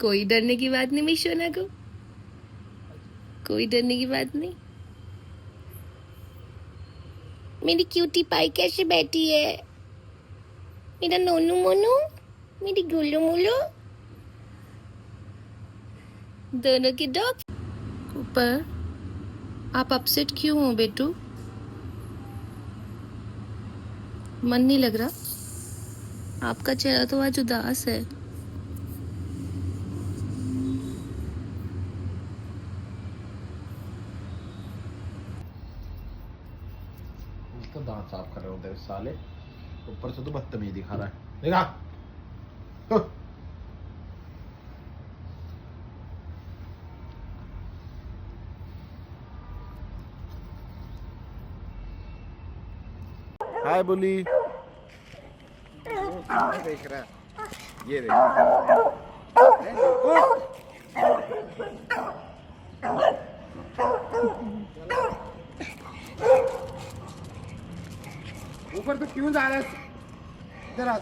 कोई डरने की बात नहीं मेरी सोना को, कोई डरने की बात नहीं। मेरी क्यूटी पाई कैसे बैठी है, मेरा नोनू मोनू, मेरी गुल्लू मुल्लू, दोनों के डॉग ऊपर। आप अपसेट क्यों हो बेटू? मन नहीं लग रहा? आपका चेहरा तो आज उदास है। तो दांत साफ कर रहे होते हैं साले, ऊपर से तो बदतमीजी दिखा रहा है। देखा हाय बोली देख रहा है, ये देख ऊपर तो क्यों जा रहा है? इधर आ।